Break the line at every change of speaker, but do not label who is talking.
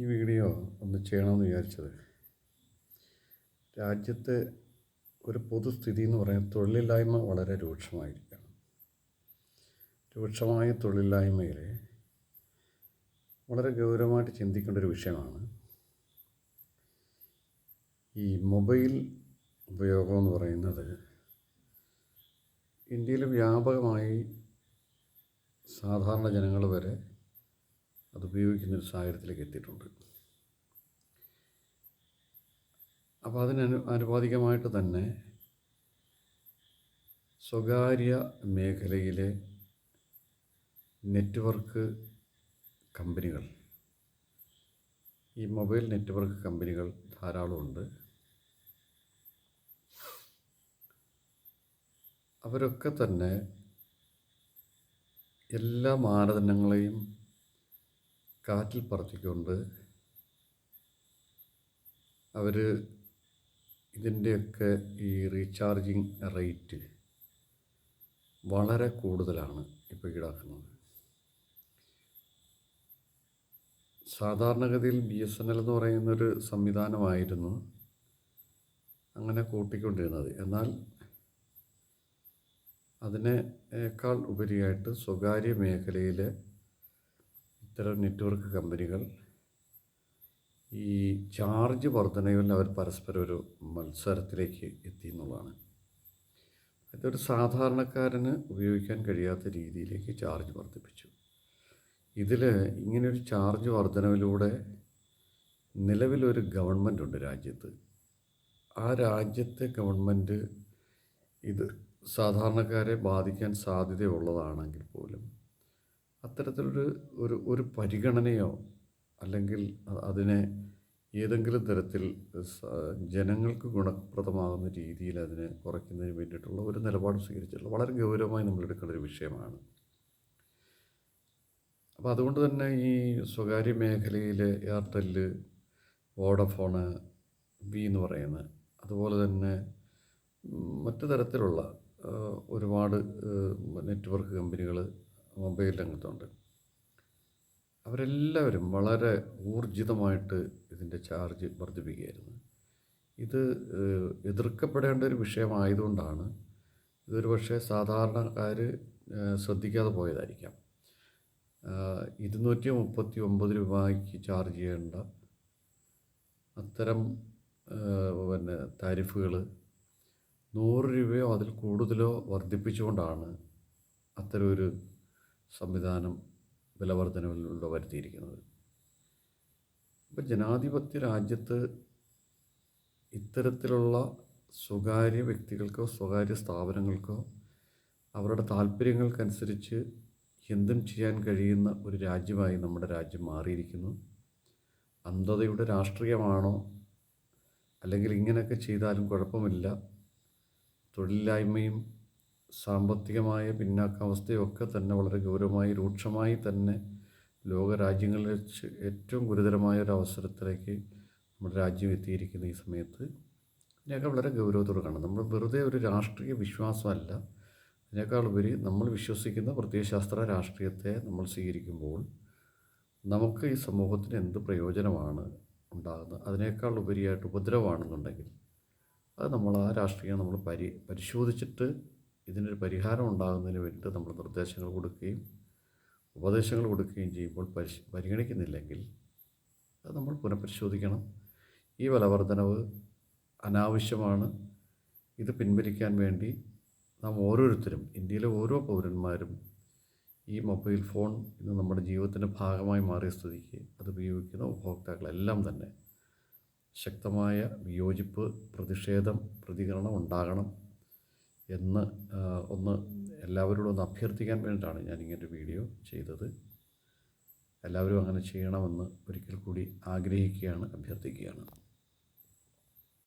ഈ വീഡിയോ ഒന്ന് ചെയ്യണമെന്ന് വിചാരിച്ചത്, രാജ്യത്ത് ഒരു പൊതുസ്ഥിതി എന്ന് പറയുന്നത് തൊഴിലില്ലായ്മ വളരെ രൂക്ഷമായിരിക്കുകയാണ്. രൂക്ഷമായ തൊഴിലില്ലായ്മയിൽ വളരെ ഗൗരവമായിട്ട് ചിന്തിക്കേണ്ട ഒരു വിഷയമാണ് ഈ മൊബൈൽ ഉപയോഗം എന്ന് പറയുന്നത്. ഇന്ത്യയിൽ വ്യാപകമായി സാധാരണ ജനങ്ങൾ വരെ അത് ഉപയോഗിക്കുന്നൊരു സാഹചര്യത്തിലേക്ക് എത്തിയിട്ടുണ്ട്. അപ്പോൾ ആനുപാതികമായിട്ട് തന്നെ സ്വകാര്യ മേഖലയിലെ നെറ്റ്വർക്ക് കമ്പനികൾ, ഈ മൊബൈൽ നെറ്റ്വർക്ക് കമ്പനികൾ ധാരാളമുണ്ട്. അവരൊക്കെ തന്നെ എല്ലാ മാനദണ്ഡങ്ങളെയും കാറ്റിൽ പറത്തിക്കൊണ്ട് അവർ ഇതിൻ്റെയൊക്കെ ഈ റീചാർജിങ് റേറ്റ് വളരെ കൂടുതലാണ് ഇപ്പോൾ ഈടാക്കുന്നത്. സാധാരണഗതിയിൽ BSNL എന്ന് പറയുന്നൊരു സംവിധാനമായിരുന്നു അങ്ങനെ കൂട്ടിക്കൊണ്ടിരുന്നത്. എന്നാൽ അതിനേക്കാൾ ഉപരിയായിട്ട് സ്വകാര്യ മേഖലയിലെ ഇത്തരം നെറ്റ്വർക്ക് കമ്പനികൾ ഈ ചാർജ് വർധനയിൽ അവർ പരസ്പരം ഒരു മത്സരത്തിലേക്ക് എത്തി എന്നുള്ളതാണ്. അതൊരു സാധാരണക്കാരന് ഉപയോഗിക്കാൻ കഴിയാത്ത രീതിയിലേക്ക് ചാർജ് വർദ്ധിപ്പിച്ചു. ഇതിൽ ഇങ്ങനെയൊരു ചാർജ് വർധനവിലൂടെ നിലവിലൊരു ഗവൺമെൻറ് ഉണ്ട് രാജ്യത്ത്. ആ രാജ്യത്തെ ഗവൺമെൻറ് ഇത് സാധാരണക്കാരെ ബാധിക്കാൻ സാധ്യതയുള്ളതാണെങ്കിൽ പോലും അത്തരത്തിലൊരു ഒരു പരിഗണനയോ അല്ലെങ്കിൽ അതിനെ ഏതെങ്കിലും തരത്തിൽ ജനങ്ങൾക്ക് ഗുണപ്രദമാകുന്ന രീതിയിൽ അതിനെ കുറയ്ക്കുന്നതിന് വേണ്ടിയിട്ടുള്ള ഒരു നിലപാട് സ്വീകരിച്ചിട്ടുള്ള വളരെ ഗൗരവമായി നമ്മൾ എടുക്കേണ്ട ഒരു വിഷയമാണ്. അപ്പോൾ അതുകൊണ്ട് തന്നെ ഈ സ്വകാര്യ മേഖലയിലെ എയർടെല്, വോഡഫോണ്, വി എന്ന് പറയുന്നത്, അതുപോലെ തന്നെ മറ്റു തരത്തിലുള്ള ഒരുപാട് നെറ്റ്വർക്ക് കമ്പനികൾ മൊബൈൽ രംഗത്തുണ്ട്. അവരെല്ലാവരും വളരെ ഊർജിതമായിട്ട് ഇതിൻ്റെ ചാർജ് വർദ്ധിപ്പിക്കുകയായിരുന്നു. ഇത് എതിർക്കപ്പെടേണ്ട ഒരു വിഷയമായതുകൊണ്ടാണ് ഇതൊരു പക്ഷേ സാധാരണക്കാർ ശ്രദ്ധിക്കാതെ പോയതായിരിക്കാം. 239 രൂപയ്ക്ക് ചാർജ് ചെയ്യേണ്ട അത്തരം താരിഫുകൾ 100 രൂപയോ അതിൽ കൂടുതലോ വർദ്ധിപ്പിച്ചുകൊണ്ടാണ് അത്തരമൊരു സംവിധാനം വിലവർധനവിലൂടെ വരുത്തിയിരിക്കുന്നത്. അപ്പോൾ ജനാധിപത്യ രാജ്യത്ത് ഇത്തരത്തിലുള്ള സ്വകാര്യ വ്യക്തികൾക്കോ സ്വകാര്യ സ്ഥാപനങ്ങൾക്കോ അവരുടെ താല്പര്യങ്ങൾക്കനുസരിച്ച് എന്തും ചെയ്യാൻ കഴിയുന്ന ഒരു രാജ്യമായി നമ്മുടെ രാജ്യം മാറിയിരിക്കുന്നു. അന്ധതയുടെ രാഷ്ട്രീയമാണോ, അല്ലെങ്കിൽ ഇങ്ങനെയൊക്കെ ചെയ്താലും കുഴപ്പമില്ല, തൊഴിലില്ലായ്മയും സാമ്പത്തികമായ പിന്നാക്കാവസ്ഥയും ഒക്കെ തന്നെ വളരെ ഗൗരവമായി രൂക്ഷമായി തന്നെ ലോകരാജ്യങ്ങളിൽ വെച്ച് ഏറ്റവും ഗുരുതരമായ ഒരു അവസരത്തിലേക്ക് നമ്മുടെ രാജ്യം എത്തിയിരിക്കുന്ന ഈ സമയത്ത് ഇതിനൊക്കെ വളരെ ഗൗരവത്തോടെ കാണണം. നമ്മൾ വെറുതെ ഒരു രാഷ്ട്രീയ വിശ്വാസമല്ല, അതിനേക്കാൾ ഉപരി നമ്മൾ വിശ്വസിക്കുന്ന പ്രത്യയശാസ്ത്ര രാഷ്ട്രീയത്തെ നമ്മൾ സ്വീകരിക്കുമ്പോൾ നമുക്ക് ഈ സമൂഹത്തിന് എന്ത് പ്രയോജനമാണ് ഉണ്ടാകുന്നത്, അതിനേക്കാൾ ഉപരിയായിട്ട് ഉപദ്രവമാണെന്നുണ്ടെങ്കിൽ അത് നമ്മൾ ആ രാഷ്ട്രീയം നമ്മൾ പരിശോധിച്ചിട്ട് ഇതിനൊരു പരിഹാരം ഉണ്ടാകുന്നതിന് വേണ്ടിയിട്ട് നമ്മൾ നിർദ്ദേശങ്ങൾ കൊടുക്കുകയും ഉപദേശങ്ങൾ കൊടുക്കുകയും ചെയ്യുമ്പോൾ പരിഗണിക്കുന്നില്ലെങ്കിൽ അത് നമ്മൾ പുനഃപരിശോധിക്കണം. ഈ വിലവർധനവ് അനാവശ്യമാണ്. ഇത് പിൻവലിക്കാൻ വേണ്ടി നാം ഓരോരുത്തരും, ഇന്ത്യയിലെ ഓരോ പൗരന്മാരും ഈ മൊബൈൽ ഫോൺ ഇന്ന് നമ്മുടെ ജീവിതത്തിൻ്റെ ഭാഗമായി മാറിയ സ്ഥിതിക്ക് അത് ഉപയോഗിക്കുന്ന ഉപഭോക്താക്കളെല്ലാം തന്നെ ശക്തമായ വിയോജിപ്പ്, പ്രതിഷേധം, പ്രതികരണം ഉണ്ടാകണം എന്ന് എല്ലാവരോടും ഒന്ന് അഭ്യർത്ഥിക്കാൻ വേണ്ടിയിട്ടാണ് ഞാനിങ്ങനൊരു വീഡിയോ ചെയ്തത്. എല്ലാവരും അങ്ങനെ ചെയ്യണമെന്ന് ഒരിക്കൽ കൂടി ആഗ്രഹിക്കുകയാണ്, അഭ്യർത്ഥിക്കുകയാണ്.